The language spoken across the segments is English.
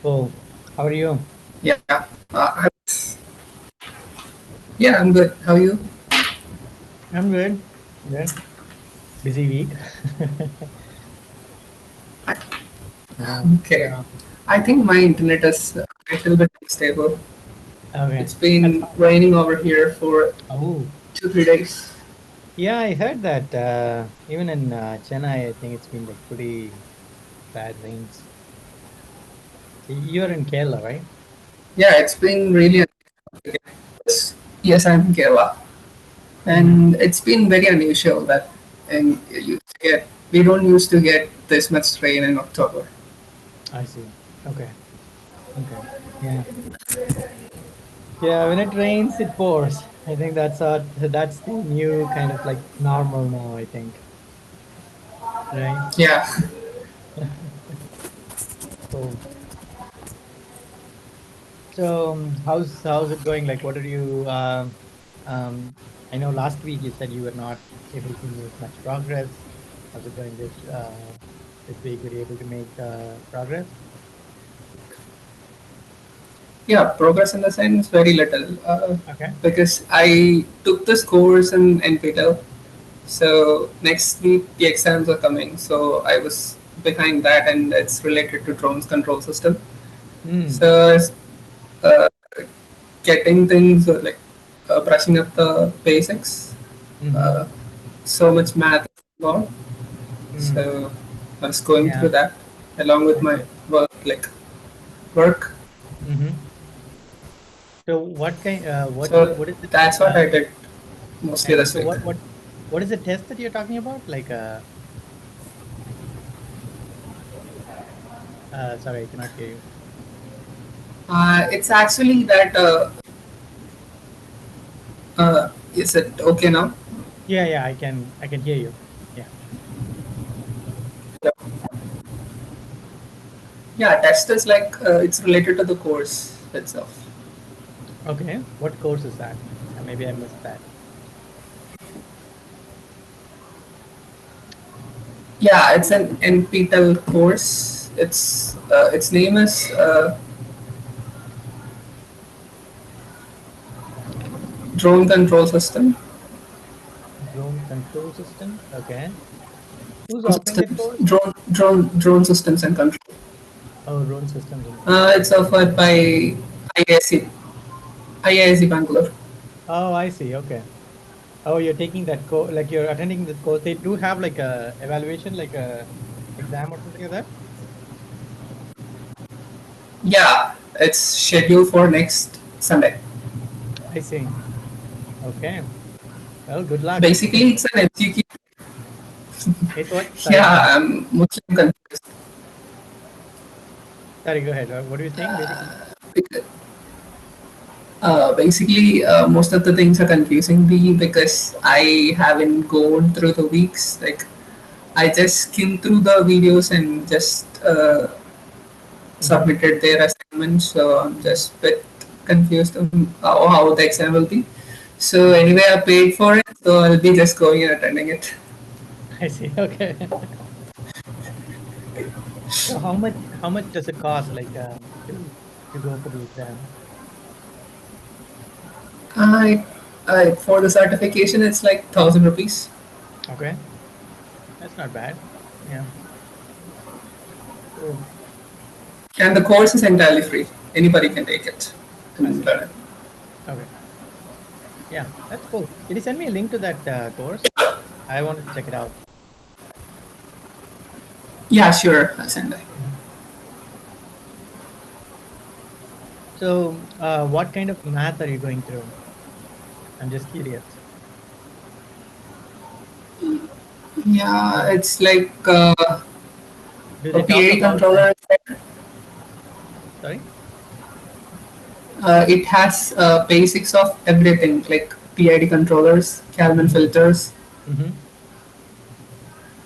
Oh, how are you? Yeah, yeah, I'm good. How are you? I'm good. Good. Busy week. Yeah. Okay. So, I think my internet is a little bit unstable. okay. It's That's been fine. raining over here for Oh, 2, 3 days. yeah, I heard that even in Chennai, I think it's been like pretty bad rains. You're in Kerala, right? Yeah, it's been really. Yes, yes, I'm in Kerala, Mm, and it's been very unusual that and you get we don't used to get this much rain in October. I see. Okay. Okay. Yeah. Yeah, when it rains, it pours. I think that's the new kind of like normal now, I think. Right? Yeah, Oh. So, how's it going? Like, what are you? Um, I know last week you said you were not able to make much progress. How's it going this week? Were you able to make progress? yeah, progress in the sense very little Okay, because I took this course in NPTEL. So next week the exams are coming. So I was behind that, and it's related to drones control system. mm. So it's, uh, getting things brushing up the basics. Mm-hmm. Uh, so much math involved. Mm. So I was going Yeah, through that along with I my see. work. Mm-hmm. So, what kind? So What is it? that's what I did mostly And this so, week. what is the test that you're talking about? Like, sorry, I cannot hear you. It's actually that. Is it okay now? Yeah, yeah, I can hear you. Yeah. Yeah, test is like it's related to the course itself. Okay. What course is that? Maybe I missed that. Yeah, it's an NPTEL course. Its name is Drone Control System. Drone control system. Okay. Who's offering that Systems, course? drone systems and control. Oh, drone systems and control. It's offered by IISc IISc Bangalore. Oh, I see. Okay. Oh, you're taking that course, like you're attending this course. They do have like a evaluation, like a exam or something like that. Yeah, it's scheduled for next Sunday. I see. Okay. Well, good luck. Basically, it's an MCQ. It's what? Sorry, Yeah, go ahead. I'm Muslim confused. Sorry, go ahead. What are you saying, basically? Basically, most of the things are confusing me because I haven't gone through the weeks. Like, I just skimmed through the videos and just Mm-hmm. submitted their assignments. So I'm just a bit confused on how the exam will be. So Mm-hmm. anyway, I paid for it, so I'll be just going and attending it. I see. Okay. So how much does it cost, like to go for the exam? I, for the certification, it's like 1,000 rupees, Okay, that's not bad. Yeah. Cool. and the course is entirely free. Anybody can take it I and see. learn it. Okay. Yeah, that's cool. Can you send me a link to that course? I want to check it out. Yeah, sure, I'll send it. Mhm. So, what kind of math are you going through? I'm just curious. Yeah, it's like Do a they talk PID about like, controller. sorry? It has basics of everything like PID controllers, Kalman Mm-hmm. filters, Mm-hmm.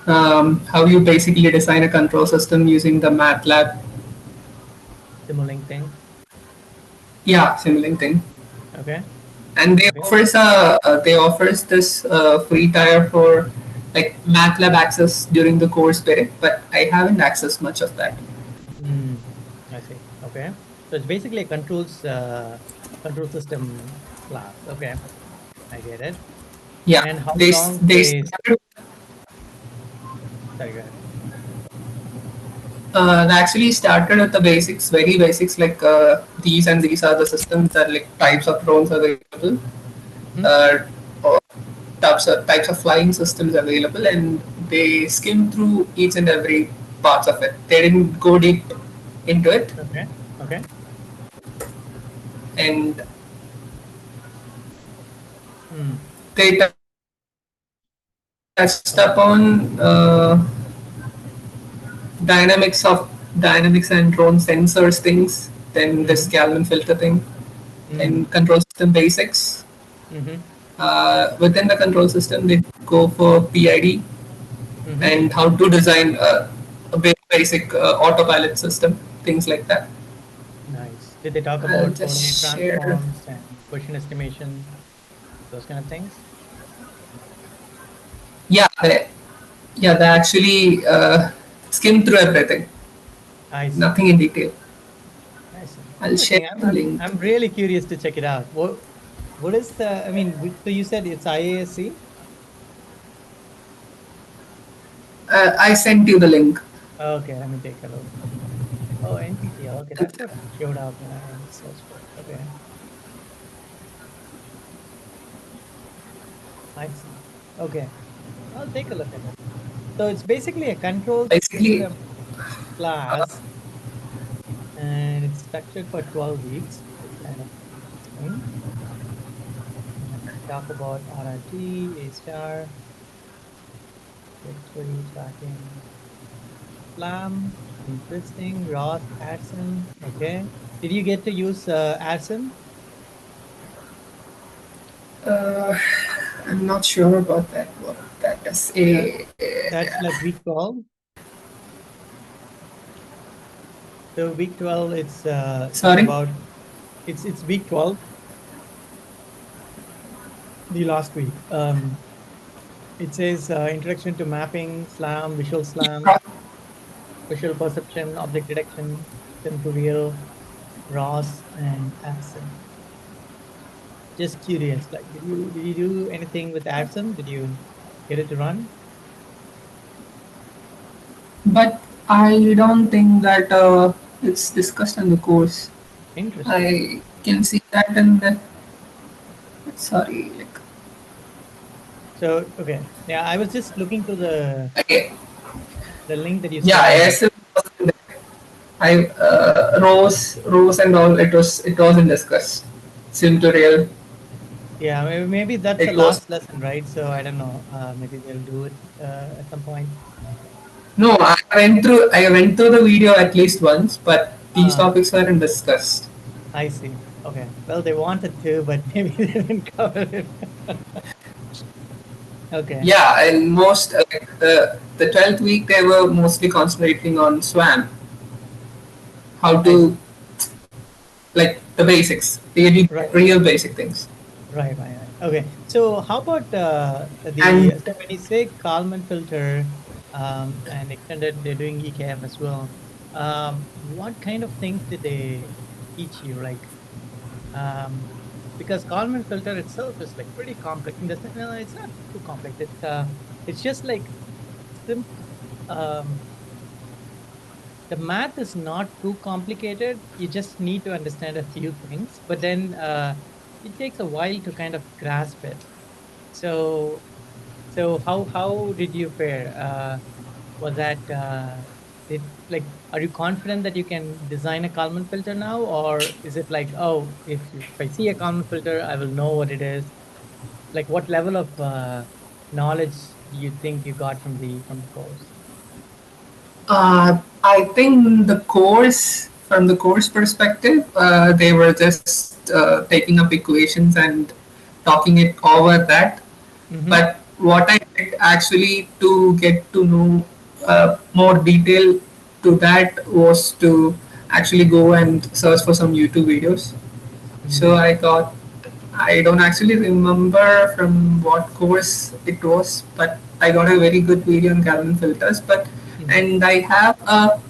how you basically design a control system using the MATLAB. Simulink thing. Yeah, similar thing. Okay. And Okay. they offers this free tier for like MATLAB access during the course period, but I haven't accessed much of that. Mm. I see. Okay. So it's basically a control system class. Okay, I get it. Yeah, And how they long they they? started, Sorry, go ahead. they actually started with the basics, very basics, like these and these are the systems that like types of drones available, Mm-hmm. uh, or types of flying systems available, and they skimmed through each and every parts of it. They didn't go deep into it, Okay. Okay. and Hmm. they touched upon dynamics and drone sensors things, then this Mm-hmm. Kalman filter thing, Mm. and control system basics. Mm-hmm. Within the control system, they go for PID Mm-hmm. and how to design a basic autopilot system, things like that. Nice. Did they talk I'll about just coordinate share. transforms and position estimation, those kind of things? Yeah, they actually skim through everything, I see. nothing in detail. I see. I'll share Interesting. I'm the I'm link. I'm really curious to check it out. What is the? I mean, so you said it's IASC? I sent you the link. Okay, let me take a look. Oh, NPTL. Okay, that's what showed up when I searched for it. Okay, I see. Okay, I'll take a look at it. So it's basically a control Basically, system class, and it's structured for 12 weeks. It's kind of interesting. And they talk about RRT, A star, trajectory tracking, Flam. Interesting. Ross, Adson. Okay. Did you get to use Adson? uh, I'm not sure about that. What that is. Yeah, that's like week 12. So week 12, it's Sorry. about it's week 12, the last week. It says introduction to mapping, SLAM, visual SLAM, visual perception, object detection, sim to real, ROS, and Adson. Just curious, like, did you do anything with Adson? Did you get it to run? But I don't think that it's discussed in the course. Interesting. I can see that in the sorry, like So okay, yeah, I was just looking through okay, the link that you yeah, sent me. ASL was in there. I rose and all. It wasn't discussed. Sim to real. Yeah, maybe that's the It was last lesson, right? So I don't know. Maybe they'll do it at some point. no. I went through the video at least once, but these Ah, topics weren't discussed. I see. Okay. Well, they wanted to, but maybe they didn't cover it. Okay. Yeah, and most like the 12th week they were mostly concentrating on SWAM, how I to see. like the basics, really Right. real basic things. Right. Right. Right. Okay. So how about And so when you say Kalman filter and extended, they're doing EKF as well. What kind of things did they teach you? Like, um, because Kalman filter itself is like pretty complex. In the no, it's not too complex. It's just like sim. Um, the math is not too complicated. You just need to understand a few things, but then it takes a while to kind of grasp it. So, how did you fare? Was that did like are you confident that you can design a Kalman filter now, or is it like, oh, if I see a Kalman filter, I will know what it is? Like, what level of knowledge do you think you got from the course? I think from the course perspective, they were just taking up equations and talking it over that. Mm-hmm. But what I did actually to get to know more detail to that was to actually go and search for some YouTube videos. So Mm-hmm. I got, I don't actually remember from what course it was, but I got a very good video on Kalman filters. But Mm-hmm. and I have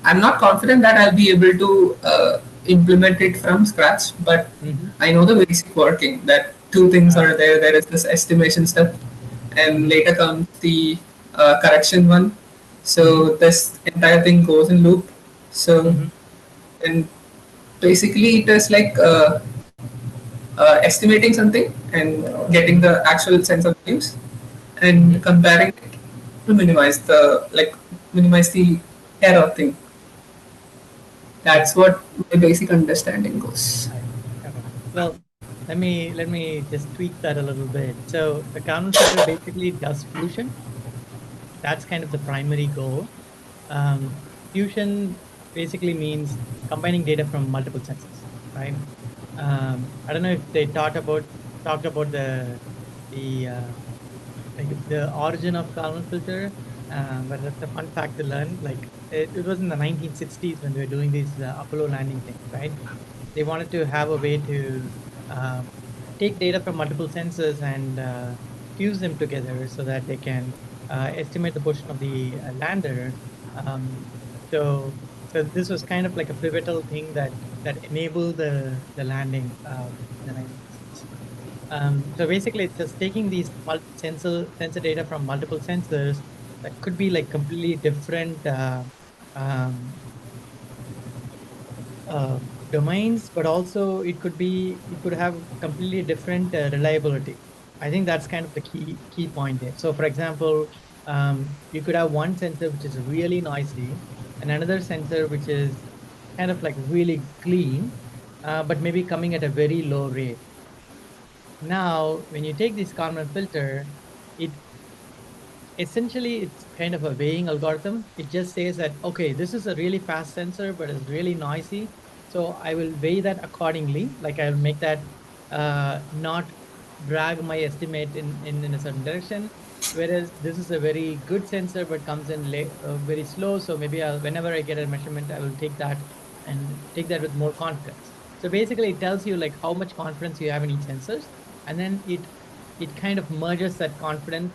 I'm not confident that I'll be able to implement it from scratch, but Mm-hmm. I know the basic working that two things Uh, are there. There is this estimation step, and mm-hmm. later comes the correction one. Mm-hmm. So this entire thing goes in loop. So, Mm-hmm. and basically it is like estimating something and getting Mm-hmm. the actual sense of values Mm-hmm. and comparing it to minimize the error thing. Okay. That's what my basic understanding goes. Okay. Okay. Well, let me just tweak that a little bit. So the Kalman filter basically does fusion. That's kind of the primary goal. Fusion basically means combining data from multiple sensors, right? I don't know if they talked about the like the origin of Kalman filter, but that's a fun fact to learn. Like it was in the 1960s when they were doing these Apollo landing things, right? They wanted to have a way to um, take data from multiple sensors and fuse them together so that they can estimate the position of the lander. Um, so this was kind of like a pivotal thing that enabled the landing in the 1960s. So basically, it's just taking these sensor data from multiple sensors that could be like completely different um, domains, but also it could have completely different reliability. I think that's kind of the key point there. So, for example, you could have one sensor which is really noisy, and another sensor which is kind of like really clean, but maybe coming at a very low rate. Now, when you take this Kalman filter, it essentially it's kind of a weighing algorithm. It just says that, okay, this is a really fast sensor, but it's really noisy. So I will weigh that accordingly. Like I'll make that not drag my estimate in a certain direction. Whereas this is a very good sensor, but comes in very slow. So maybe whenever I get a measurement, I will take that and take that with more confidence. So basically, it tells you like how much confidence you have in each sensors, and then it kind of merges that confidence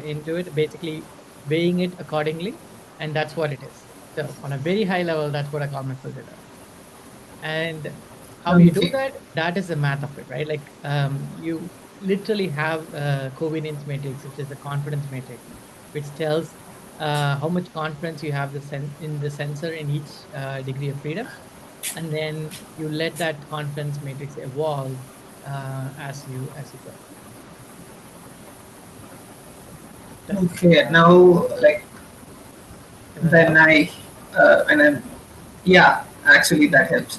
into it, basically weighing it accordingly, and that's what it is. So on a very high level, that's what a Kalman filter does. And how you do Okay. that, that is the math of it, right? Like you literally have a covariance matrix, which is a confidence matrix, which tells how much confidence you have in the sensor in each degree of freedom. And then you let that confidence matrix evolve as you go. Does Okay. Now, like Does that when help? when I'm, yeah, actually that helps.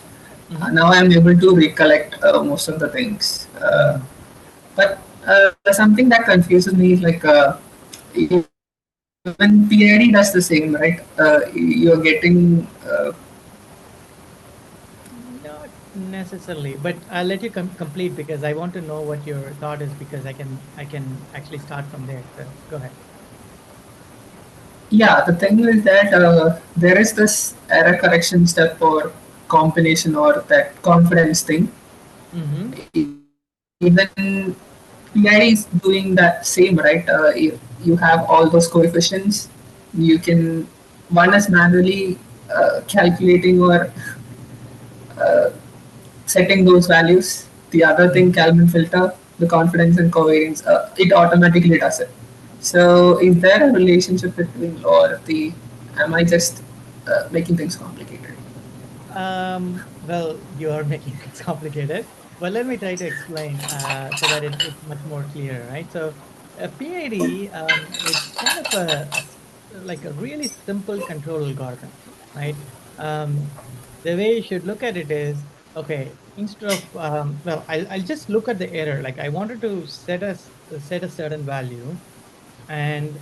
Mm-hmm. Now I'm able to recollect most of the things. Mm-hmm. But something that confuses me is like when PID does the same, right? You're getting Not necessarily, but I'll let you complete because I want to know what your thought is because I can actually start from there. So go ahead. yeah. The thing is that there is this error correction step or combination or that confidence thing. Mm-hmm. Even PID is doing that same, right? You have all those coefficients. You can one is manually calculating or setting those values. The other thing, Mm-hmm. Kalman filter, the confidence and covariance, it automatically does it. So, is there a relationship between, or the, am I just making things complicated? Well, you are making things complicated, but let me try to explain so that it's much more clear, right? So, a PID, it's kind of like a really simple control algorithm, right? Um, the way you should look at it is, okay, instead of, well, I'll just look at the error. Like I wanted to set a certain value, and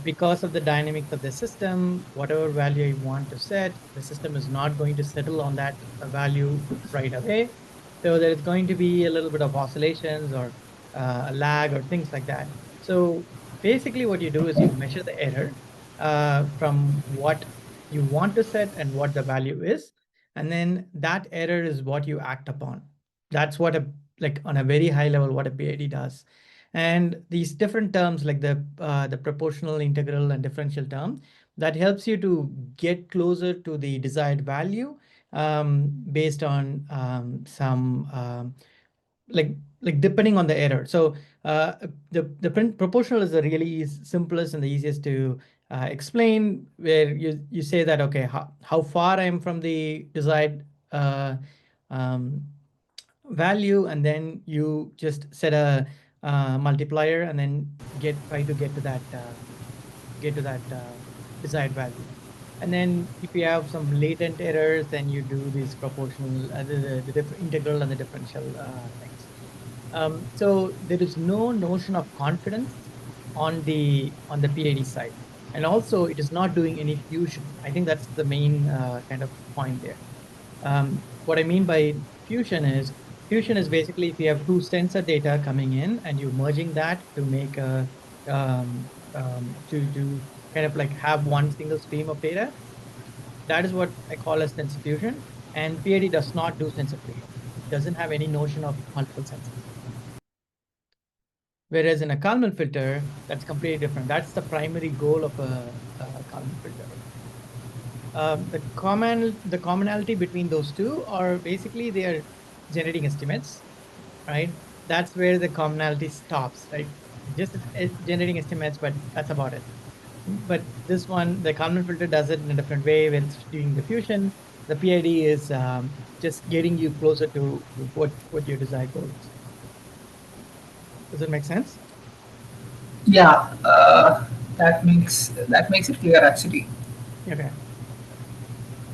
because of the dynamics of the system, whatever value you want to set, the system is not going to settle on that value right away. So there's going to be a little bit of oscillations or a lag or things like that. So basically what you do is you measure the error from what you want to set and what the value is. And then that error is what you act upon. That's what like on a very high level, what a PID does. And these different terms like the proportional, integral, and differential term, that helps you to get closer to the desired value based on some like depending on the error. So the proportional is the really simplest and the easiest to explain, where you say that okay, how far I am from the desired uh, um, value, and then you just set a multiplier and then try to get to that desired value. And then if you have some latent errors, then you do these proportional, the integral and the differential things. So there is no notion of confidence on the PID side, and also it is not doing any fusion. I think that's the main kind of point there. What I mean by fusion is basically if you have two sensor data coming in and you're merging that to make a to kind of like have one single stream of data. That is what I call as sensor fusion. And PID does not do sensor fusion. It doesn't have any notion of multiple sensors. Whereas in a Kalman filter, that's completely different. That's the primary goal of a Kalman filter. The commonality between those two are basically they are generating estimates, right? That's where the commonality stops, right? Just generating estimates, but that's about it. But this one, the Kalman filter does it in a different way when it's doing the fusion. The PID is just getting you closer to what your desired goal is. Does it make sense? Yeah, that makes it clear actually. Okay.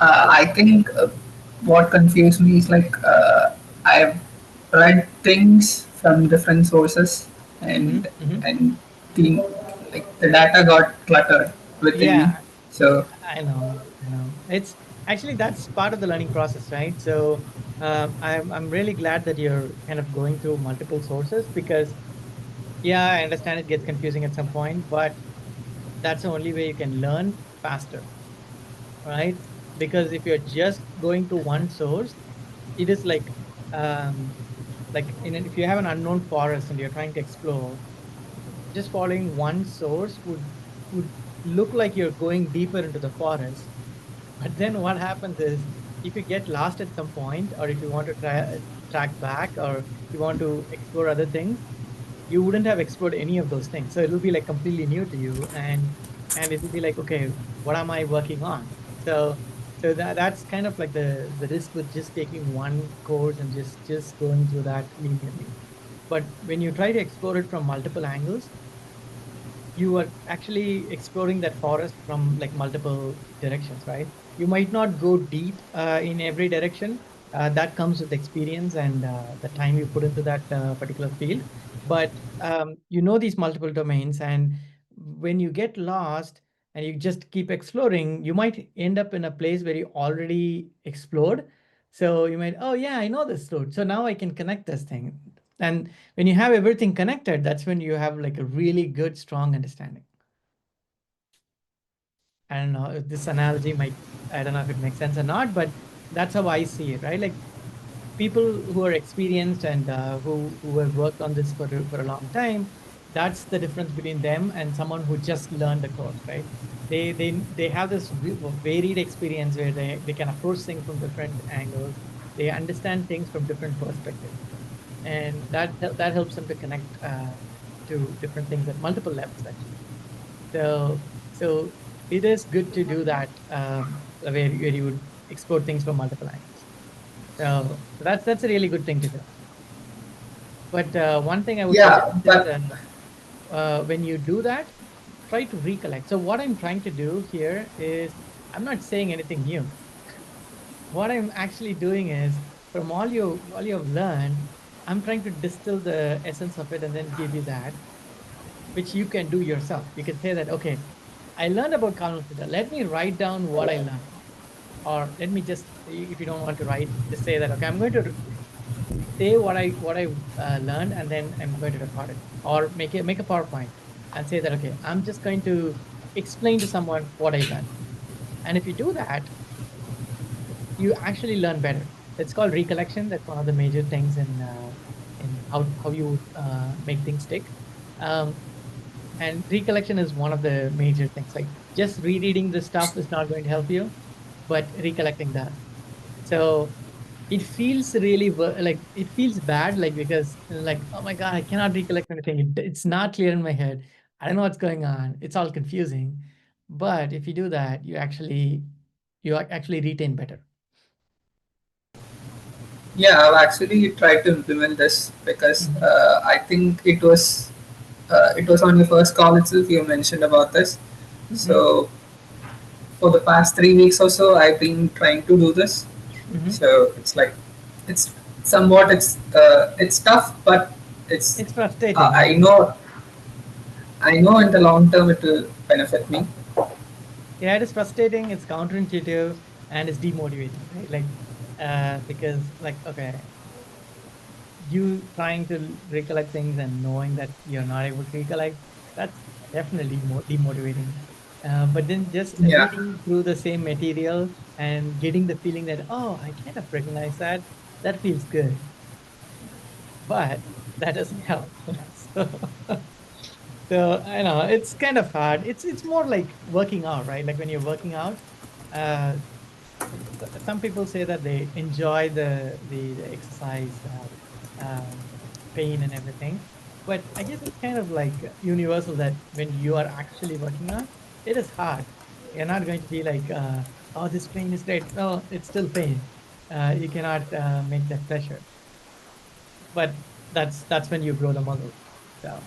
I think what confused me is like I've read things from different sources, Mm-hmm. and Mm-hmm. and the like the data got cluttered within me. Yeah, So I know, I know. It's actually that's part of the learning process, right? So I'm really glad that you're kind of going through multiple sources because yeah, I understand it gets confusing at some point, but that's the only way you can learn faster, right? Because if you're just going to one source, it is like if you have an unknown forest and you're trying to explore, just following one source would look like you're going deeper into the forest. But then what happens is if you get lost at some point, or if you want to track back, or you want to explore other things, you wouldn't have explored any of those things. So it'll be like completely new to you, and it'll be like, okay, what am I working on? So that's kind of like the risk with just taking one course and just going through that linearly. But when you try to explore it from multiple angles, you are actually exploring that forest from like multiple directions, right? You might not go deep in every direction. That comes with experience and the time you put into that particular field. But you know these multiple domains, and when you get lost and you just keep exploring, you might end up in a place where you already explored. So you might, oh yeah, I know this route. So now I can connect this thing. And when you have everything connected, that's when you have like a really good, strong understanding. I don't know if this analogy might, I don't know if it makes sense or not, but that's how I see it, right? Like people who are experienced and who have worked on this for a long time, that's the difference between them and someone who just learned the course, right? They have this varied experience where they can approach things from different angles. They understand things from different perspectives, and that helps them to connect to different things at multiple levels actually. So it is good to do that where you would explore things from multiple angles. So that's a really good thing to do. But one thing I would suggest yeah, is but when you do that, try to recollect. So what I'm trying to do here is I'm not saying anything new. What I'm actually doing is from all you have learned, I'm trying to distill the essence of it and then give you that, which you can do yourself. You can say that, okay, I learned about Kalman filter. Let me write down what I learned. Or let me just, if you don't want to write, just say that, okay, I'm going to say what I learned, and then I'm going to record it. Or make a PowerPoint and say that, okay, I'm just going to explain to someone what I learned. And if you do that, you actually learn better. It's called recollection. That's one of the major things in how you make things stick. Um, and recollection is one of the major things. Like Just rereading the stuff is not going to help you, but recollecting does. So it feels really like it feels bad, like because like, oh my god, I cannot recollect anything. It's not clear in my head. I don't know what's going on. It's all confusing. But if you do that, you actually retain better. Yeah, I've actually tried to implement this because Hmm. I think it was on your first call itself you mentioned about this. Hmm. So for the past 3 weeks or so, I've been trying to do this. Hmm. So it's like it's somewhat it's tough, but it's It's frustrating, I right? know in the long term it will benefit me. Yeah, it is frustrating, it's counterintuitive, and it's demotivating, right? Like, because like, okay, you trying to recollect things and knowing that you're not able to recollect, that's definitely more demotivating. But then just Yeah, reading through the same material and getting the feeling that, oh, I kind of recognize that, that feels good. But that doesn't help. So, so I know it's kind of hard. It's more like working out, right? Like when you're working out, uh, some people say that they enjoy the exercise pain and everything, but I guess it's kind of like universal that when you are actually working out, it is hard. You're not going to be like, oh, this pain is great. No, it's still pain. You cannot make that pleasure, but that's when you grow the muscle. So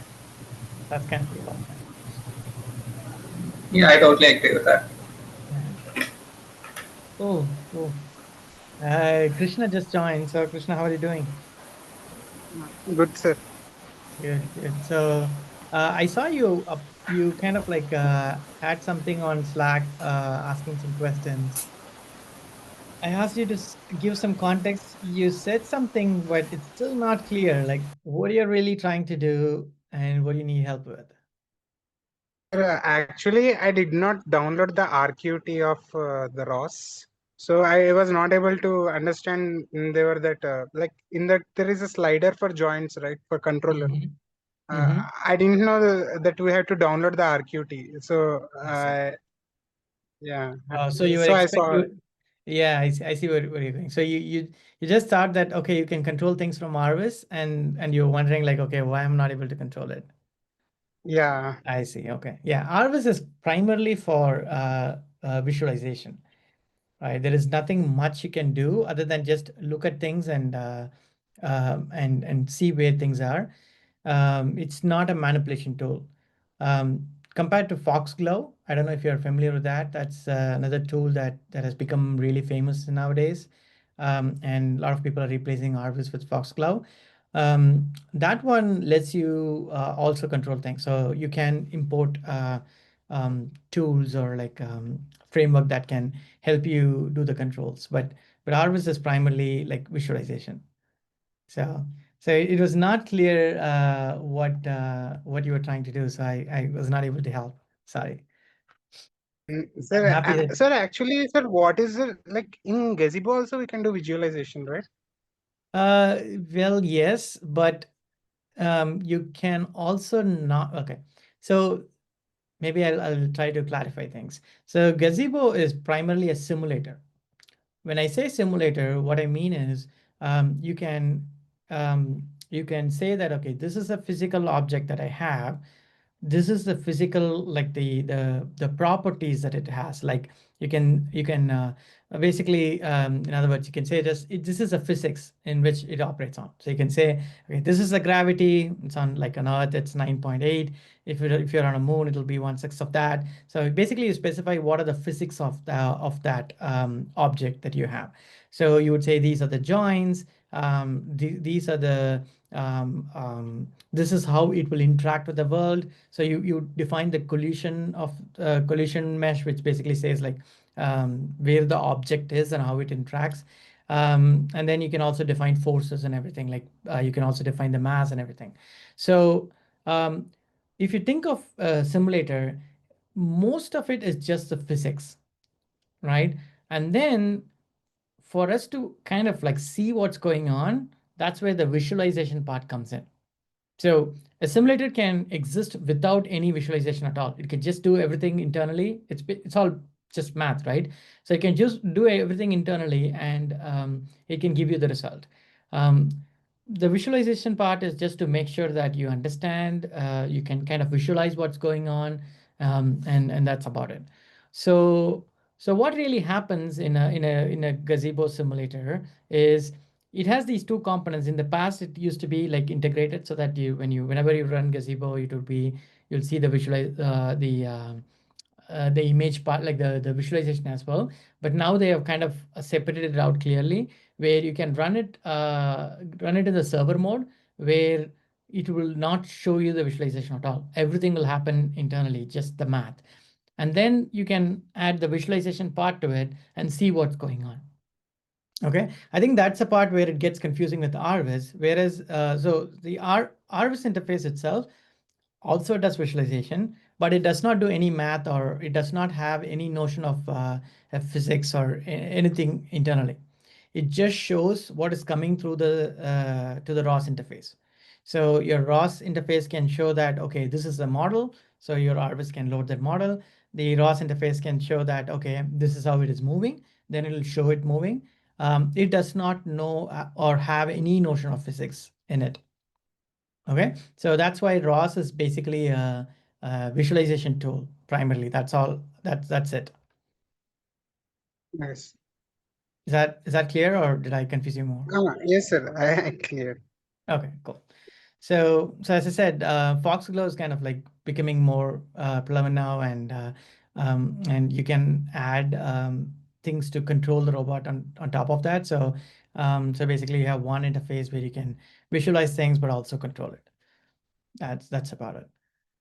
that's kind of the whole point. yeah, I totally agree with that. Yeah. Cool. Krishna just joined. So Krishna, how are you doing? Good, sir. Good. So I saw you you kind of like had something on Slack asking some questions. I asked you to give some context. You said something, but it's still not clear. Like what you're really trying to do and what you need help with. Sir, actually, I did not download the RQT of the ROS. So I was not able to understand there were that like in that there is a slider for joints, right, for controller. Mm-hmm. Uh, Mm-hmm. I didn't know that we have to download the RQT. So I see. yeah, So you were so I expect saw. you. Yeah, I see where you're going. So you just thought that okay, you can control things from Arvis, and you're wondering like, okay, why I'm not able to control it. Yeah. I see. Okay. Yeah. Arvis is primarily for visualization, right? There is nothing much you can do other than just look at things and see where things are. It's not a manipulation tool. Compared to Foxglove, I don't know if you're familiar with that. That's another tool that has become really famous nowadays, and a lot of people are replacing Arvis with Foxglove. That one lets you also control things. So you can import tools or like framework that can help you do the controls. But Arvis is primarily like visualization. So so it was not clear what you were trying to do. So I was not able to help. Sorry. I'm Sir, happy that sir, actually, sir, what is it like in Gazebo also we can do visualization, right? uh well, yes, but you can also not. Okay. So maybe I'll try to clarify things. So Gazebo is primarily a simulator. When I say simulator, what I mean is you can say that okay, this is a physical object that I have. This is the physical, like the properties that it has. Like you can basically in other words, you can say this is a physics in which it operates on. So you can say, okay, this is the gravity. It's on like an earth, it's 9.8. If you're on a moon, it'll be 1/6 of that. So basically you specify what are the physics of that object that you have. So you would say these are the joints, these are the this is how it will interact with the world. So you define the collision mesh, which basically says like where the object is and how it interacts. And then you can also define forces and everything. Like you can also define the mass and everything. So um, if you think of a simulator, most of it is just the physics, right? And then for us to kind of like see what's going on, that's where the visualization part comes in. So a simulator can exist without any visualization at all. It can just do everything internally. It's all just math, right? So it can just do everything internally, and it can give you the result. Um, the visualization part is just to make sure that you understand, you can kind of visualize what's going on, and that's about it. So so what really happens in a gazebo simulator is it has these two components. In the past, it used to be like integrated, so that whenever you run gazebo, it would be, you'll see the visualize the image part, like the visualization as well. But now they have kind of separated it out clearly, where you can run it in the server mode, where it will not show you the visualization at all. Everything will happen internally, just the math. And then you can add the visualization part to it and see what's going on. Okay, I think that's the part where it gets confusing with RViz. Whereas, so the RViz interface itself also does visualization, but it does not do any math, or it does not have any notion of physics or anything internally. It just shows what is coming through the to the ROS interface. So your ROS interface can show that, okay, this is the model. So your RViz can load that model. The ROS interface can show that, okay, this is how it is moving. Then it'll show it moving. It does not know or have any notion of physics in it. Okay, so that's why ROS is basically a visualization tool primarily. That's all. That's it. Nice. Is that clear, or did I confuse you more? Yes, sir. I clear. Okay, cool. So as I said, Foxglow is kind of like becoming more prevalent now, and you can add things to control the robot on top of that. So basically, you have one interface where you can visualize things but also control it. That's about it.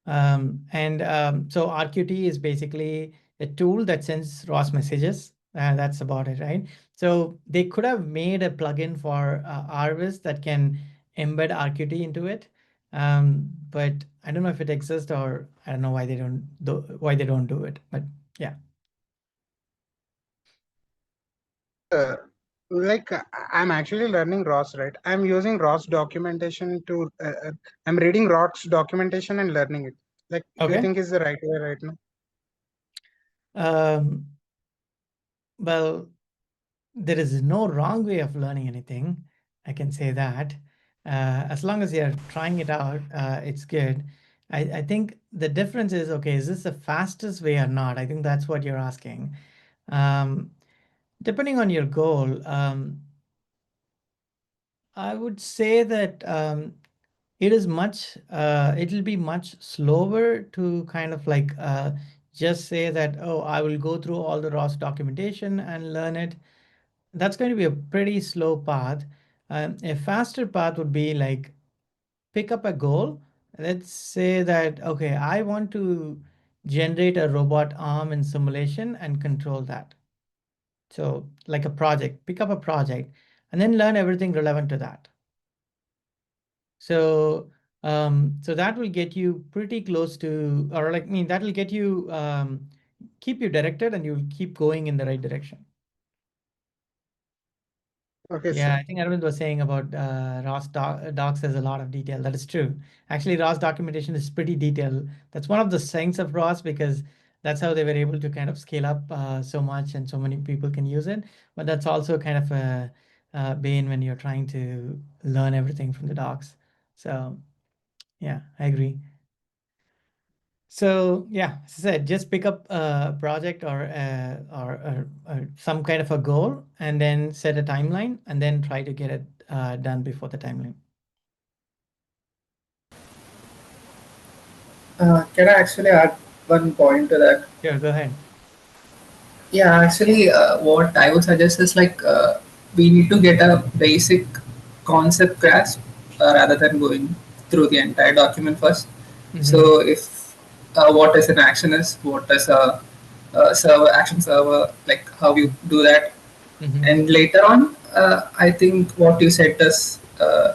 So RQT is basically a tool that sends ROS messages. That's about it, right? So they could have made a plugin for RViz that can embed RQT into it, but I don't know if it exists, or I don't know why they don't do it. But yeah. Uh, I'm actually learning ROS, right? I'm using ROS documentation to. I'm reading ROS documentation and learning it. Like, do you Okay. think is the right way right now? Um, well, there is no wrong way of learning anything. I can say that. As long as you're trying it out, it's good. I think the difference is, okay, is this the fastest way or not? I think that's what you're asking. Um, Depending on your goal, I would say that it'll be much slower to kind of like just say that, oh, I will go through all the ROS documentation and learn it. That's going to be a pretty slow path. A faster path would be like pick up a goal. Let's say that, okay, I want to generate a robot arm in simulation and control that. So, like a project, pick up a project and then learn everything relevant to that. So, so that will get you pretty close to, or like, I mean, that will get you, keep you directed, and you'll keep going in the right direction. Okay, Yeah, sir. I think Arvind was saying about docs has a lot of detail. That is true. Actually, ROS documentation is pretty detailed. That's one of the strengths of ROS, because that's how they were able to kind of scale up so much and so many people can use it. But that's also kind of a bane when you're trying to learn everything from the docs. So yeah, I agree. So yeah, as I said, just pick up a project, or some kind of a goal, and then set a timeline, and then try to get it done before the timeline. Can I actually add one point to that? Sure, go ahead. Yeah, actually, what I would suggest is like we need to get a basic concept grasp rather than going through the entire document first. Mm-hmm. So, if what is an action is, what is a server action server, like how you do that, Mm-hmm. and later on, I think what you said is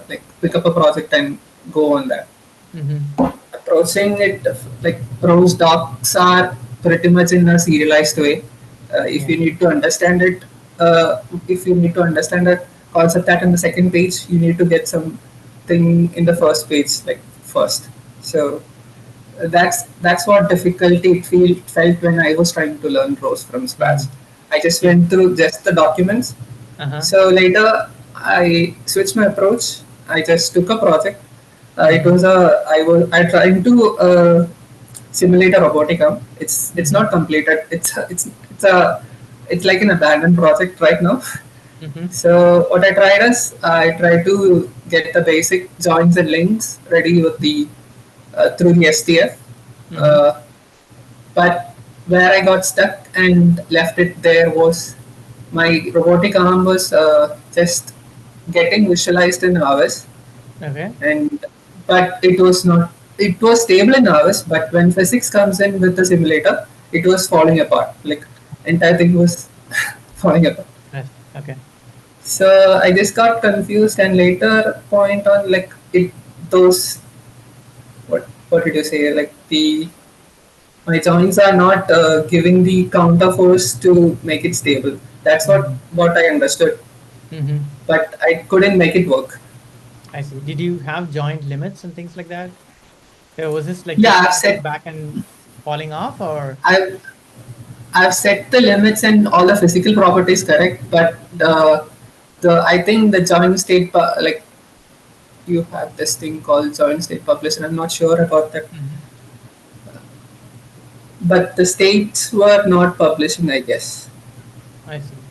like pick up a project and go on that. Mm-hmm. Approaching it like prose docs are pretty much in a serialized way. If Yeah. you need to understand it, if you need to understand a concept that in the second page, you need to get something in the first page. Like first. So that's what difficulty felt when I was trying to learn ROS from scratch. Mm. I just Okay. went through just the documents. Uh-huh. So later I switched my approach. I just took a project. It Mm-hmm. was a I tried to simulate a robotic arm. It's Mm-hmm. not completed. It's like an abandoned project right now. Mm-hmm. So what I tried is I tried to get the basic joints and links ready with the through the STF. Mm-hmm. Uh, but where I got stuck and left it there was my robotic arm was just getting visualized in hours, Okay. and but it was not. It was stable in hours, but when physics comes in with the simulator, it was falling apart. Like entire thing was falling apart. Yes. Okay. So I just got confused, and later point on like it those what did you say like the my joints are not giving the counter force to make it stable. That's Mm-hmm. what I understood, Mm-hmm. but I couldn't make it work. I see. Did you have joint limits and things like that? So was this like Yeah, just slipping back and falling off, or? I've I've set the limits and all the physical properties correct, but the I think the joint state like you have this thing called joint state population. I'm not sure about that, Mhm. but the states were not publishing, I guess. I see.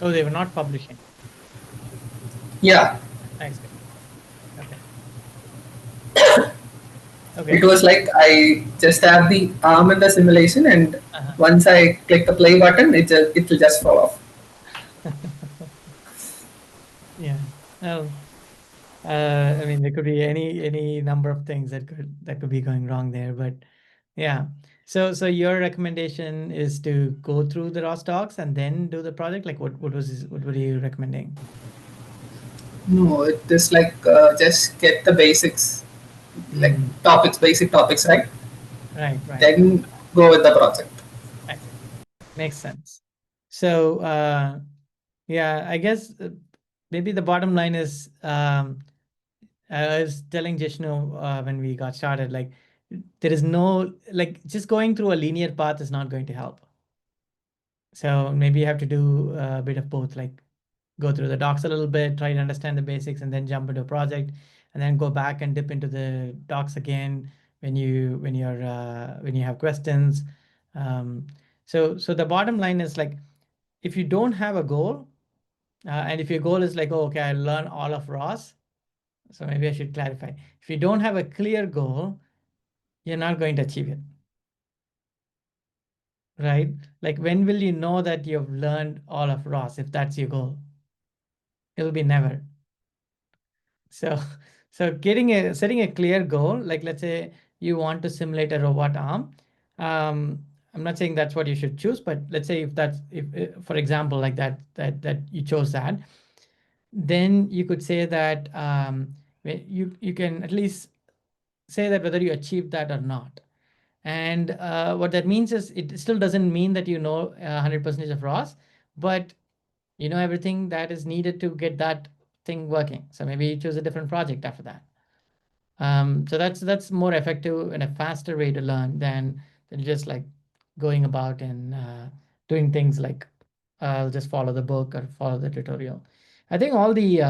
Oh, they were not publishing. Yeah, I see. Okay. it Okay. was like I just have the arm in the simulation, and Uh-huh. once I click the play button, it will just fall off. Yeah. Well, I mean, there could be any number of things that could be going wrong there, but yeah. So your recommendation is to go through the raw stocks and then do the project. Like, what were you recommending? No, it is like just get the basics, like Mm, basic topics, right? right. Right. Then go with the project. I see. Makes sense. So, yeah, I guess maybe the bottom line is, I was telling Jishnu when we got started, like there is no like just going through a linear path is not going to help. So maybe you have to do a bit of both, like go through the docs a little bit, try to understand the basics, and then jump into a project, and then go back and dip into the docs again when you have questions. Um, so the bottom line is like if you don't have a goal, and if your goal is like, oh, okay, I learn all of ROS, so maybe I should clarify. If you don't have a clear goal, you're not going to achieve it, right? Like when will you know that you've learned all of ROS if that's your goal? It'll be never. So, so setting a clear goal, like let's say you want to simulate a robot arm. I'm not saying that's what you should choose, but let's say if that's if for example like that you chose that, then you could say that you can at least say that whether you achieved that or not. And what that means is it still doesn't mean that you know 100% of ROS, but you know everything that is needed to get that thing working. So maybe you choose a different project after that. So that's more effective and a faster way to learn than just like going about and doing things like I'll just follow the book or follow the tutorial. I think all the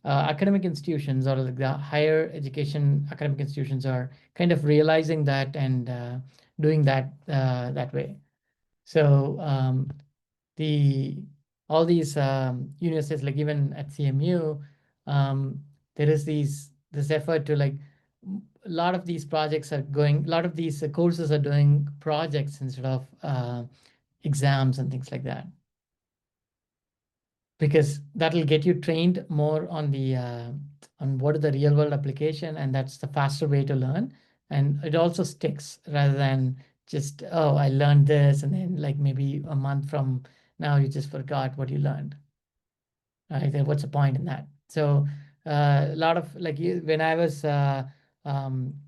academic institutions or like the higher education academic institutions are kind of realizing that and doing that way. So the all these universities, like even at CMU, there is this effort to like a lot of these projects are going, a lot of these courses are doing projects instead of exams and things like that, because that'll get you trained more on the on what is the real world application, and that's the faster way to learn, and it also sticks rather than just, oh, I learned this and then like maybe a month from now you just forgot what you learned. Right? Then what's the point in that? So a lot of like when I was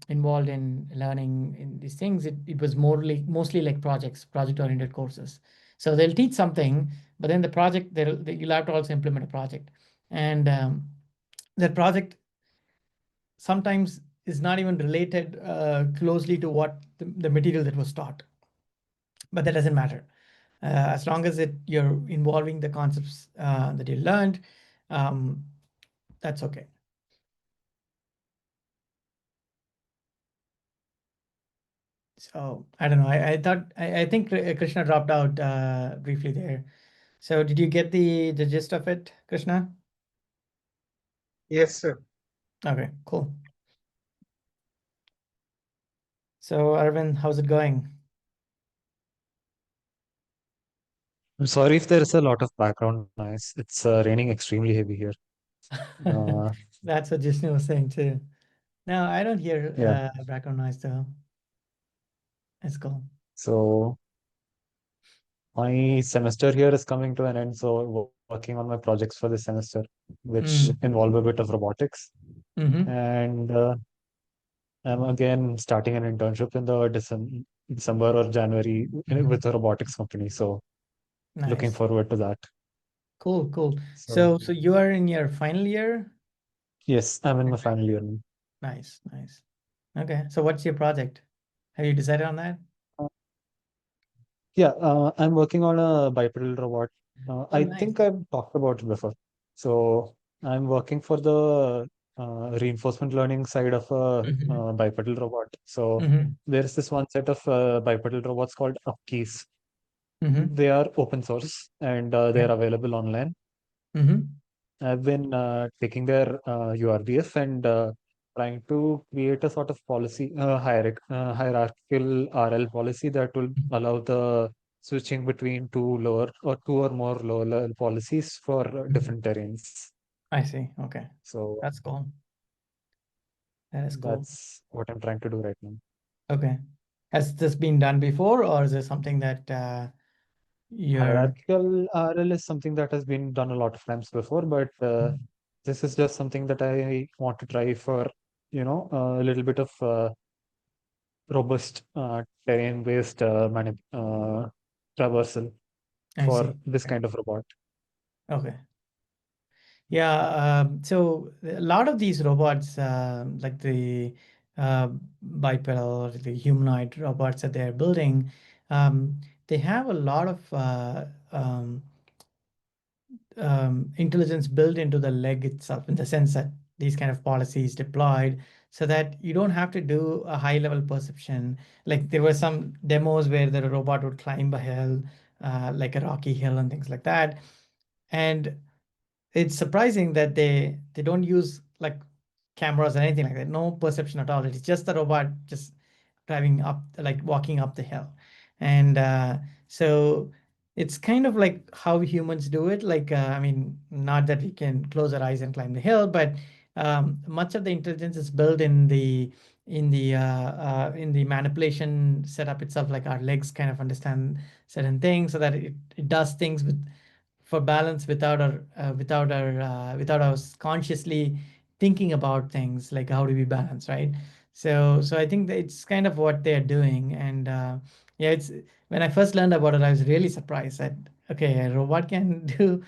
involved in learning in these things, it was mostly like project oriented courses. So they'll teach something, but then the project you'll have to also implement a project, and that project sometimes is not even related closely to what the material that was taught. But that doesn't matter. As long as you're involving the concepts that you learned, um, that's okay. So I don't know. I think Krishna dropped out briefly there. So did you get the gist of it, Krishna? Yes, sir. Okay, cool. So Arvind, how's it going? I'm sorry if there is a lot of background noise. It's raining extremely heavy here. Uh, That's what Jishnu was saying too. No, I don't hear yeah. background noise though. It's cool. So my semester here is coming to an end. So working on my projects for this semester, which Mm. involve a bit of robotics. Mm-hmm. And I'm again starting an internship in the December or January Mm-hmm. with a robotics company. So looking Nice. forward to that. Cool, cool. So So you are in your final year? yes, I'm in my final year now. Nice, nice. Okay. So what's your project? Have you decided on that? Yeah, I'm working on a bipedal robot. Oh, I nice. think I've talked about it before. So I'm working for the reinforcement learning side of a Mm-hmm. bipedal robot. So Mm-hmm. there's this one set of bipedal robots called Upkeys. Mm-hmm. They are open source and Okay. they're available online. Mm-hmm. I've been taking their URBF and trying to create a sort of policy, hierarchical RL policy that will allow the switching between two or more lower level policies for Mm-hmm. different terrains. I see. Okay. So That's cool. That is cool. that's what I'm trying to do right now. Okay. Has this been done before, or is this something that you're Hierarchical RL is something that has been done a lot of times before, but this is just something that I want to try for, a little bit of robust terrain-based traversal I see. for this Okay. kind of robot. Okay. Yeah, so a lot of these robots, like the uh, bipedal or the humanoid robots that they're building, they have a lot of intelligence built into the leg itself, in the sense that these kind of policies deployed so that you don't have to do a high level perception. Like there were some demos where the robot would climb a hill, like a rocky hill and things like that. And it's surprising that they don't use like cameras or anything like that. No perception at all. It's just the robot just driving up, like walking up the hill. And so it's kind of like how humans do it. Like, I mean, not that we can close our eyes and climb the hill, but much of the intelligence is built in the manipulation setup itself. Like our legs kind of understand certain things so that it does things with for balance without us consciously thinking about things like how do we balance, right? So I think that it's kind of what they're doing. And yeah, it's when I first learned about it, I was really surprised that okay, a robot can do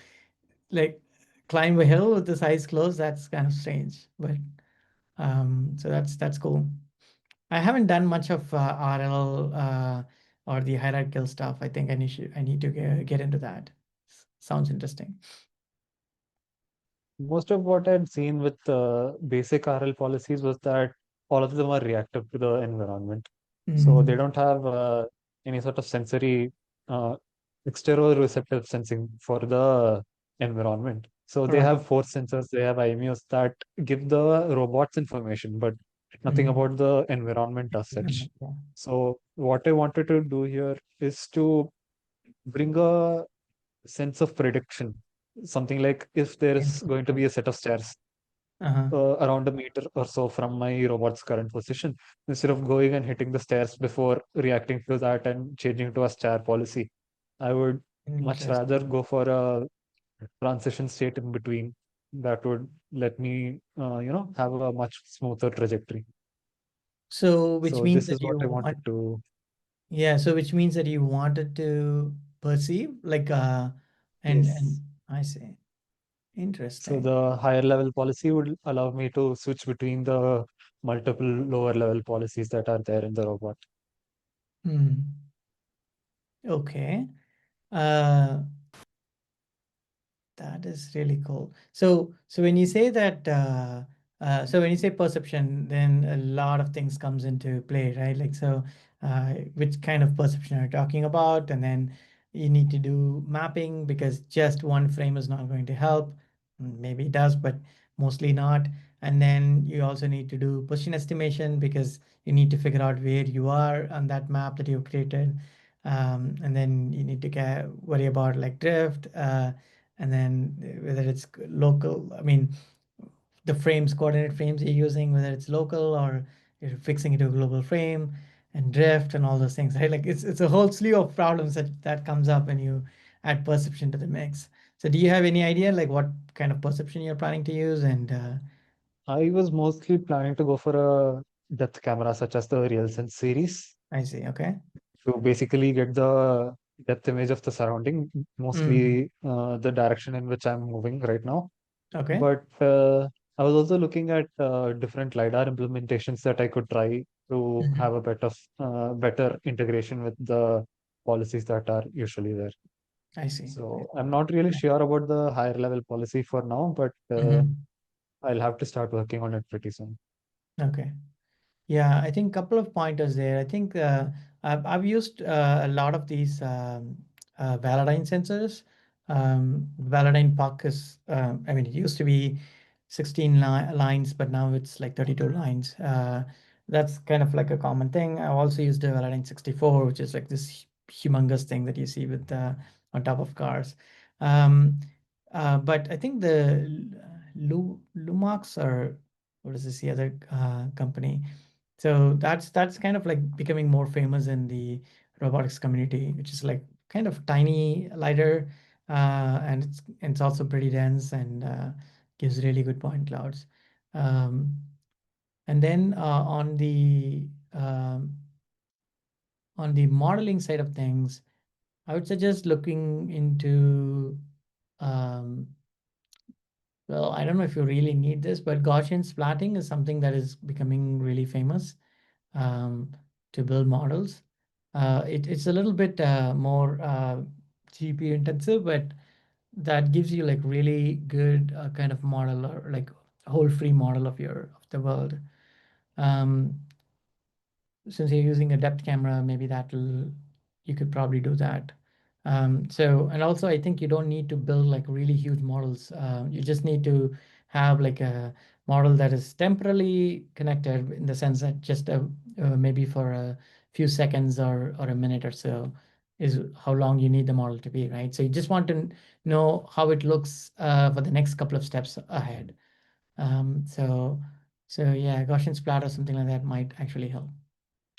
like climb a hill with his eyes closed. That's kind of strange, but so that's cool. I haven't done much of RL or the hierarchical stuff. I think I need to get into that. Sounds interesting. Most of what I'd seen with basic RL policies was that all of them are reactive to the environment. So they Mm, don't have any sort of sensory, uh, exteroreceptive sensing for the environment. So they right. have force sensors, they have IMUs that give the robots information, but nothing Mm, about the environment as such. yeah. So what I wanted to do here is to bring a sense of prediction. Something like if there is going to Interesting. be a set of stairs Uh-huh. around a meter or so from my robot's current position, instead of going and hitting the stairs before reacting to that and changing to a stair policy, I would much rather Interesting. go for a transition state in between that would let me, have a much smoother trajectory. So, which So means this that is what you I want, wanted to. yeah, so which means that you wanted to perceive, like, and Yes. I see. So Interesting. the higher level policy would allow me to switch between the multiple lower level policies that are there in the robot. Hmm. Okay. Uh, That is really cool. So when you say that, so when you say perception, then a lot of things comes into play, right? Like, so, which kind of perception are you talking about? And then you need to do mapping because just one frame is not going to help. Maybe it does, but mostly not. And then you also need to do position estimation because you need to figure out where you are on that map that you've created. And then you need to worry about like drift. And then whether it's local, I mean, the frames, coordinate frames you're using, whether it's local or you're fixing it to a global frame and drift and all those things, right? Like it's a whole slew of problems that comes up when you add perception to the mix. So do you have any idea like what kind of perception you're planning to use? And I was mostly planning to go for a depth camera such as the RealSense series I see. Okay. to basically get the depth image of the surrounding, Mm, mostly the direction in which I'm moving right now. okay. But I was also looking at different LiDAR implementations that I could try to Mhm. have a better integration with the policies that are usually there. I see. So I'm not really sure about the higher level policy for now, but Mhm. I'll have to start working on it pretty soon. Okay. Yeah, I think a couple of pointers there. I think I've used a lot of these Validine sensors. Validine puck is, I mean, it used to be 16 lines, but now it's like 32 lines. That's kind of like a common thing. I also used a Validine 64, which is like this humongous thing that you see with on top of cars. Um, but I think the Lumax or what is this the other company? So that's kind of like becoming more famous in the robotics community, which is like kind of tiny, lighter, and it's also pretty dense and gives really good point clouds. Um, and then on the modeling side of things, I would suggest looking into um, well, I don't know if you really need this, but Gaussian splatting is something that is becoming really famous um, to build models. It's a little bit more GPU intensive, but that gives you like really good kind of model or like a whole free model of of the world. Um, since you're using a depth camera, maybe that'll you could probably do that. So and also I think you don't need to build like really huge models. You just need to have like a model that is temporally connected in the sense that just maybe for a few seconds or a minute or so is how long you need the model to be, right? So you just want to know how it looks for the next couple of steps ahead. So yeah, Gaussian splat or something like that might actually help.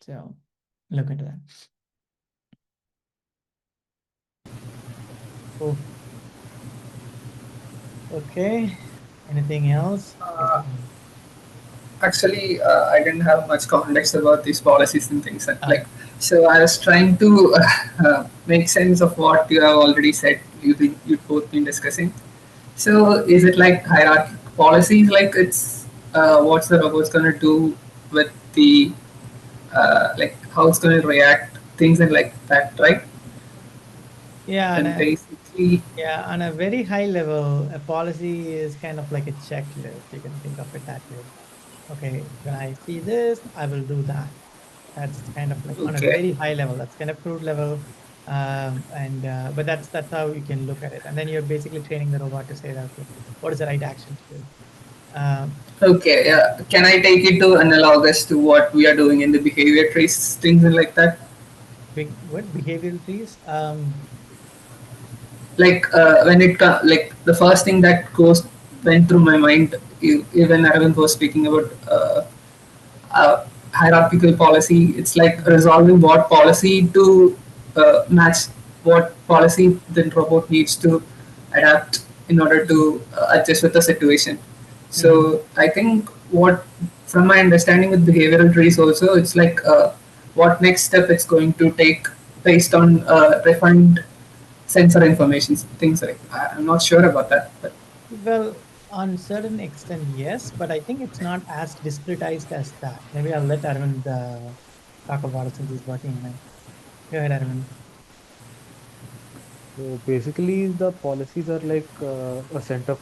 So look into that. Cool. Okay. Anything else? Actually, I didn't have much context about these policies and things. And Uh, like, so I was trying to make sense of what you have already said. You both been discussing. So is it like hierarchical policies? Like it's what's the robot's gonna do with the like how it's gonna react things and like that, right? yeah, And basically, on a very high level, a policy is kind of like a checklist. You can think of it that way. Okay, when I see this, I will do that. That's kind of like on a okay. very high level. That's kind of crude level. And but that's how you can look at it. And then you're basically training the robot to say that, okay, what is the right action to do? Um, Okay, yeah. Can I take it to analogous to what we are doing in the behavior trees, things and like that? what behavioral trees? Like when like the first thing that goes went through my mind, even Arvind was speaking about hierarchical policy. It's like resolving what policy to match what policy the robot needs to adapt in order to adjust with the situation. Mhm. So I think what, from my understanding with behavioral trees also, it's like what next step it's going to take based on refined sensor information, things like I'm not sure about that, but Well, on certain extent, yes, but I think it's not as discretized as that. Maybe I'll let Arvind talk about it since he's working on it. Go ahead, Arvind. So basically, the policies are like a set of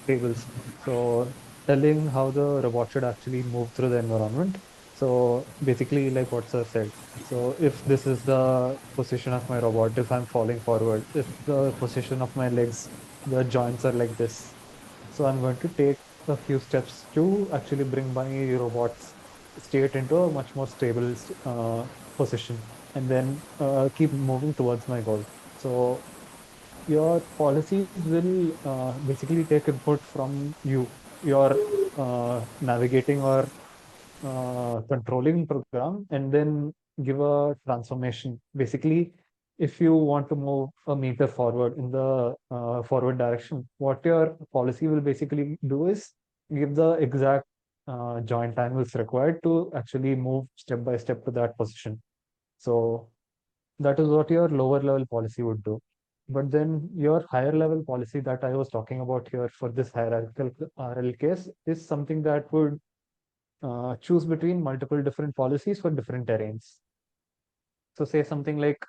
tables. So telling how the robot should actually move through the environment. So basically, like what sir said. So if this is the position of my robot, if I'm falling forward, if the position of my legs, the joints are like this. So I'm going to take a few steps to actually bring my robot's state into a much more stable position, and then keep moving towards my goal. So your policies will basically take input from you, your navigating or controlling program, and then give a transformation. Basically, if you want to move a meter forward in the forward direction, what your policy will basically do is give the exact joint angles required to actually move step by step to that position. So that is what your lower level policy would do. But then your higher level policy that I was talking about here for this hierarchical RL case is something that would choose between multiple different policies for different terrains. So say something like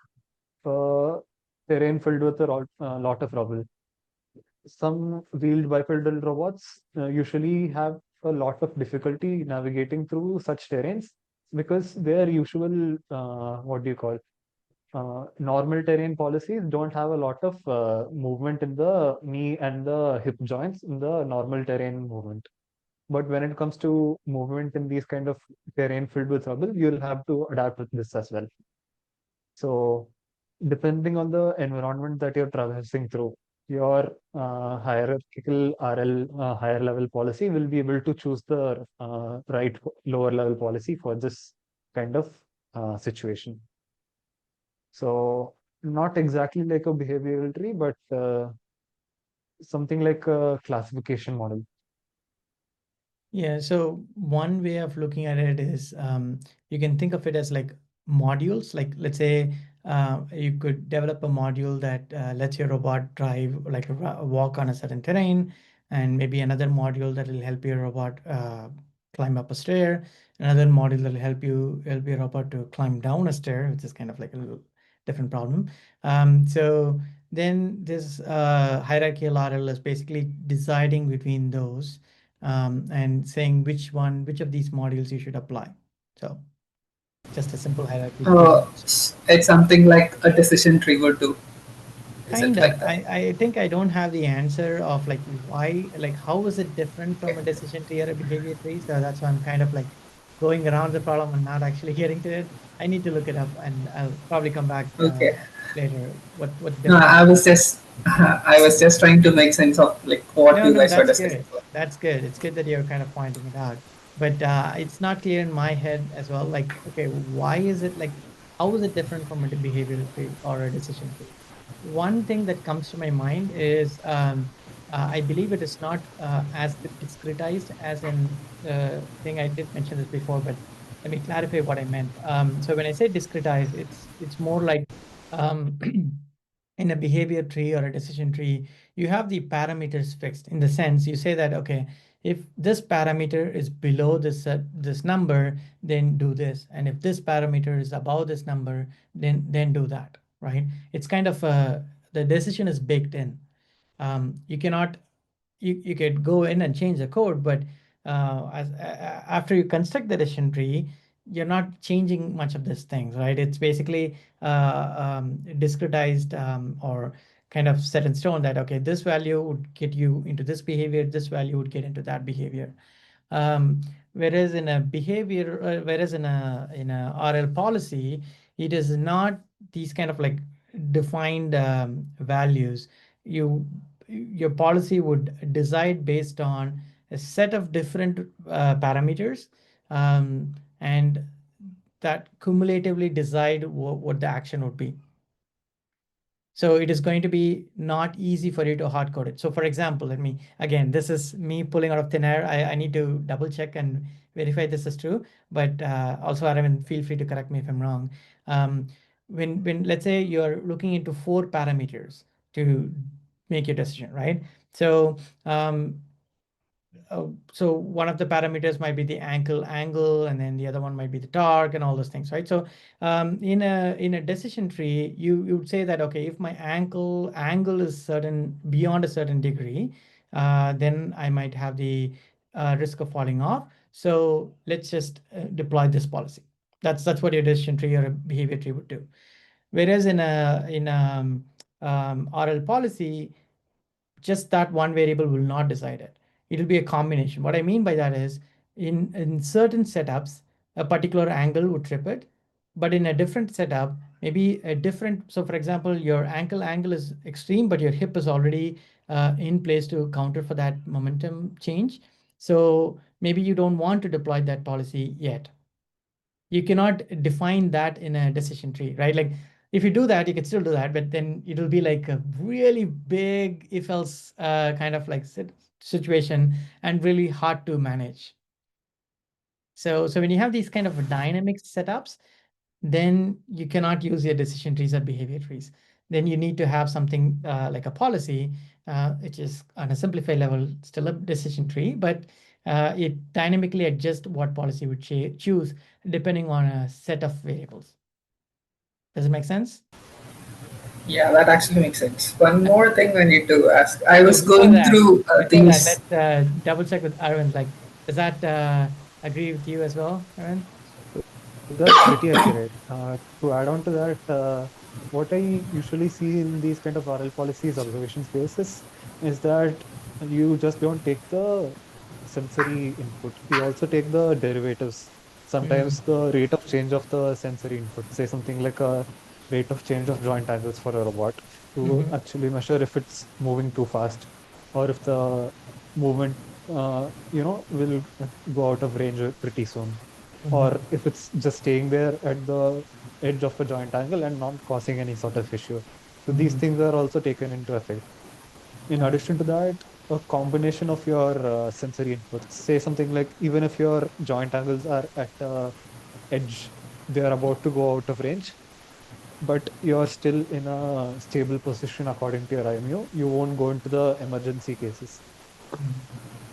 terrain filled with a lot of rubble. Some wheeled bipedal robots usually have a lot of difficulty navigating through such terrains because their usual, what do you call, normal terrain policies don't have a lot of movement in the knee and the hip joints in the normal terrain movement. But when it comes to movement in these kind of terrain filled with rubble, you'll have to adapt with this as well. So depending on the environment that you're traversing through, your hierarchical RL higher level policy will be able to choose the right lower level policy for this kind of situation. So not exactly like a behavioral tree, but something like a classification model. Yeah, so one way of looking at it is you can think of it as like modules. Like, let's say you could develop a module that lets your robot drive, like walk on a certain terrain, and maybe another module that will help your robot climb up a stair, another module that will help your robot to climb down a stair, which is kind of like a little different problem. So then this hierarchical RL is basically deciding between those and saying which of these modules you should apply. So just a simple hierarchy tree. It's something like a decision tree would do. Is Kind it of. like that? I think I don't have the answer of like why, like how is it different from Okay. a decision tree or a behavior tree? So that's why I'm kind of like going around the problem and not actually getting to it. I need to look it up and I'll probably come back Okay. later. What the No, difference? I was just trying to make sense of like what No, you no, guys were that's discussing. good. That's good. It's good that you're kind of pointing it out. But it's not clear in my head as well. Like, okay, why is it like, how is it different from a behavioral tree or a decision tree? One thing that comes to my mind is I believe it is not as discretized as in thing I did mention this before, but let me clarify what I meant. So when I say discretized, it's more like um, in a behavior tree or a decision tree, you have the parameters fixed in the sense you say that, okay, if this parameter is below this number, then do this. And if this parameter is above this number, then do that, right? It's kind of the decision is baked in. You cannot you could go in and change the code, but after you construct the decision tree, you're not changing much of these things, right? It's basically discretized or kind of set in stone that, okay, this value would get you into this behavior, this value would get into that behavior. Um, whereas in a RL policy, it is not these kind of like defined values. You your policy would decide based on a set of different parameters, and that cumulatively decide what the action would be. So it is going to be not easy for you to hard code it. So for example, again, this is me pulling out of thin air. I need to double check and verify this is true. But also, Aravind, feel free to correct me if I'm wrong. When let's say you're looking into four parameters to make your decision, right? So so one of the parameters might be the ankle angle, and then the other one might be the torque and all those things, right? So in a decision tree, you would say that, okay, if my ankle angle is certain beyond a certain degree, then I might have the risk of falling off. So let's just deploy this policy. That's what your decision tree or a behavior tree would do. Whereas in RL policy, just that one variable will not decide it. It'll be a combination. What I mean by that is, in certain setups, a particular angle would trip it, but in a different setup, maybe a different. So, for example, your ankle angle is extreme, but your hip is already in place to counter for that momentum change. So maybe you don't want to deploy that policy yet. You cannot define that in a decision tree, right? Like if you do that, you can still do that, but then it'll be like a really big if else kind of like situation, and really hard to manage. So when you have these kind of dynamic setups, then you cannot use your decision trees or behavior trees. Then you need to have something like a policy, which is on a simplified level still a decision tree, but it dynamically adjusts what policy would choose depending on a set of variables. Does it make sense? Yeah, that actually makes sense. One more thing I need to ask. I So was going through before that, these. let's double check with Arvind. Like, does that agree with you as well, Arvind? That's pretty accurate. To add on to that, what I usually see in these kind of RL policies, observation spaces, is that you just don't take the sensory input. You also take the derivatives. Sometimes the rate of change of the sensory input, say something like a rate of change of joint angles for a robot, to actually measure if it's moving too fast or if the movement, will go out of range pretty soon, or if it's just staying there at the edge of a joint angle and not causing any sort of issue. So these things are also taken into effect. In addition to that, a combination of your sensory inputs, say something like even if your joint angles are at the edge, they are about to go out of range, but you're still in a stable position according to your IMU, you won't go into the emergency cases.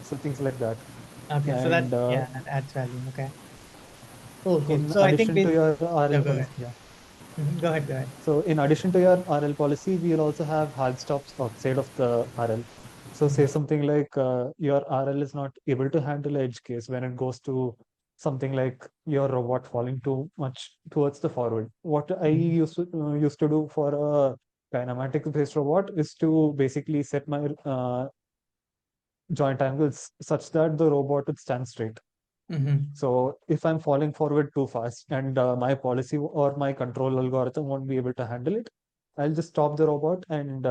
So things like that. Okay, so that, And yeah, that adds value. Okay, cool. in So I think addition to we, your no, RL go ahead. policy, yeah. Go ahead, go ahead. So in addition to your RL policy, we'll also have hard stops outside of the RL. So say something like your RL is not able to handle edge case when it goes to something like your robot falling too much towards the forward. What I used to do for a kinematics based robot is to basically set my joint angles such that the robot would stand straight. So if I'm falling forward too fast and my policy or my control algorithm won't be able to handle it, I'll just stop the robot and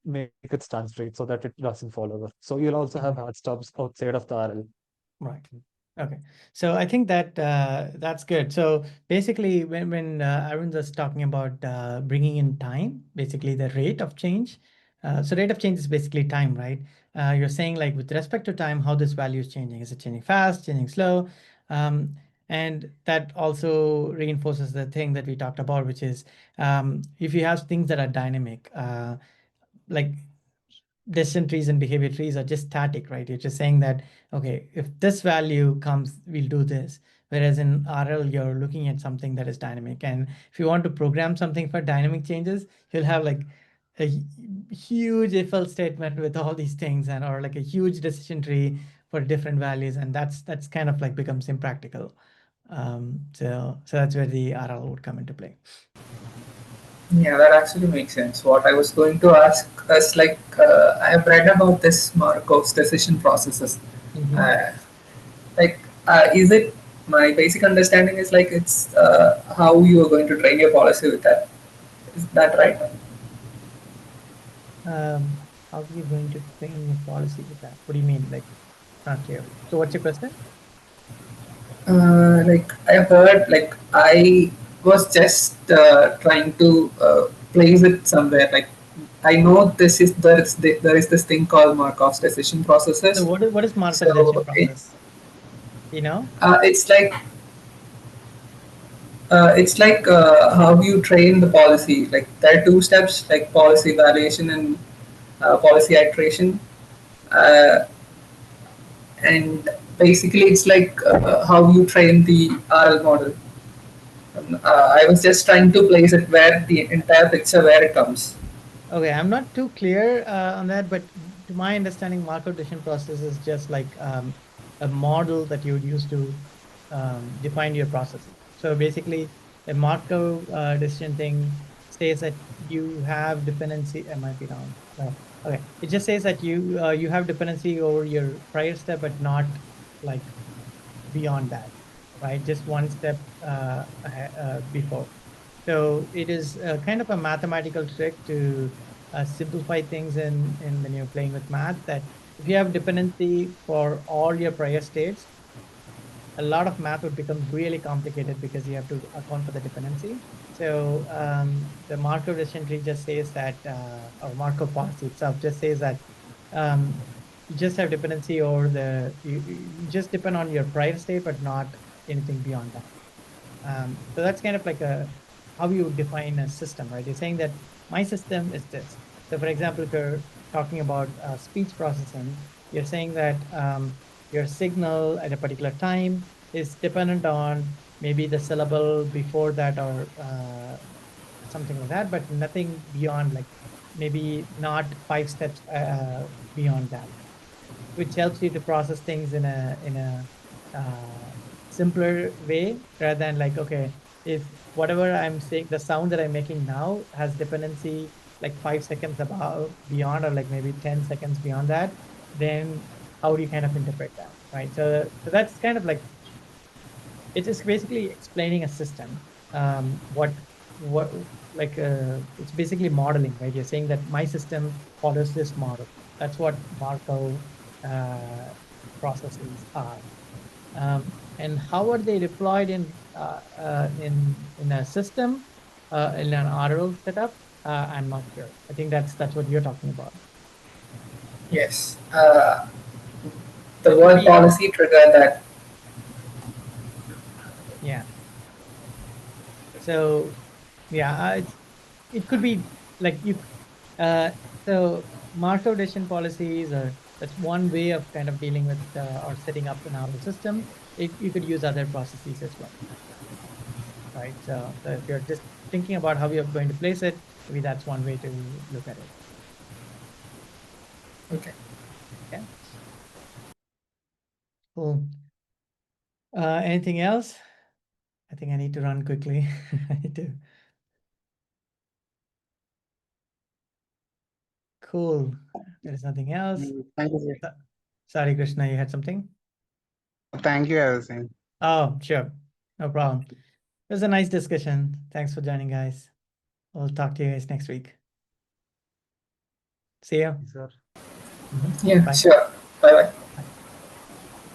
make it stand straight so that it doesn't fall over. So you'll also have hard stops outside of the RL. Right. Okay. So I think that that's good. So basically, when Arvind was talking about bringing in time, basically the rate of change. So rate of change is basically time, right? You're saying like with respect to time, how this value is changing. Is it changing fast, changing slow? And that also reinforces the thing that we talked about, which is if you have things that are dynamic, like decision trees and behavior trees are just static, right? You're just saying that, okay, if this value comes, we'll do this. Whereas in RL, you're looking at something that is dynamic. And if you want to program something for dynamic changes, you'll have like a huge if else statement with all these things, and or like a huge decision tree for different values. And that's kind of like becomes impractical. So that's where the RL would come into play. Yeah, that actually makes sense. What I was going to ask is like, I have read about this Markov's decision processes. Uh, like, is it, my basic understanding is like it's how you are going to train your policy with that. Is that right? How are you going to train your policy with that? What do you mean? Like, not clear. So what's your question? Like I heard, like I was just trying to place it somewhere. Like I know there is this thing called Markov's decision So processes. what is Markov decision So process? You know? it's like how you train the policy. Like there are two steps, like policy evaluation and policy iteration. Uh, and basically, it's like how you train the RL model. I was just trying to place it where the entire picture where it comes. Okay, I'm not too clear on that, but to my understanding, Markov decision process is just like a model that you would use to define your processes. So basically, a Markov decision thing says that you have dependency. I might be wrong. Okay, it just says that you have dependency over your prior step, but not like beyond that, right? Just one step before. So it is kind of a mathematical trick to simplify things in when you're playing with math, that if you have dependency for all your prior states, a lot of math would become really complicated because you have to account for the dependency. So the Markov decision tree just says that, or Markov policy itself just says that you just have dependency over you just depend on your prior state, but not anything beyond that. So that's kind of like how you define a system, right? You're saying that my system is this. So for example, if you're talking about speech processing, you're saying that your signal at a particular time is dependent on maybe the syllable before that, or something like that, but nothing beyond, like maybe not 5 steps beyond that, which helps you to process things in a simpler way, rather than like, okay, if whatever I'm saying, the sound that I'm making now has dependency like 5 seconds about beyond, or like maybe 10 seconds beyond that, then how do you kind of interpret that, right? So that's kind of like, it is basically explaining a system. What like it's basically modeling, right? You're saying that my system follows this model. That's what Markov uh, processes are. And how are they deployed in a system, in an RL setup? I'm not sure. I think that's what you're talking about. Yes. The Could word be, policy trigger that. yeah. So yeah, it could be like uh, so Markov decision policies, or that's one way of kind of dealing with or setting up an RL system. You could use other processes as well, right? So if you're just thinking about how you're going to place it, maybe that's one way to look at it. Okay. Okay, cool. Anything else? I think I need to run quickly. I need to. Cool. There's nothing else. Thank you. Sorry, Krishna, you had something? Thank you, I was saying. Oh, sure. No problem. It was a nice discussion. Thanks for joining, guys. We'll talk to you guys next week. See you. Sir. Yeah, Bye. sure. Bye bye.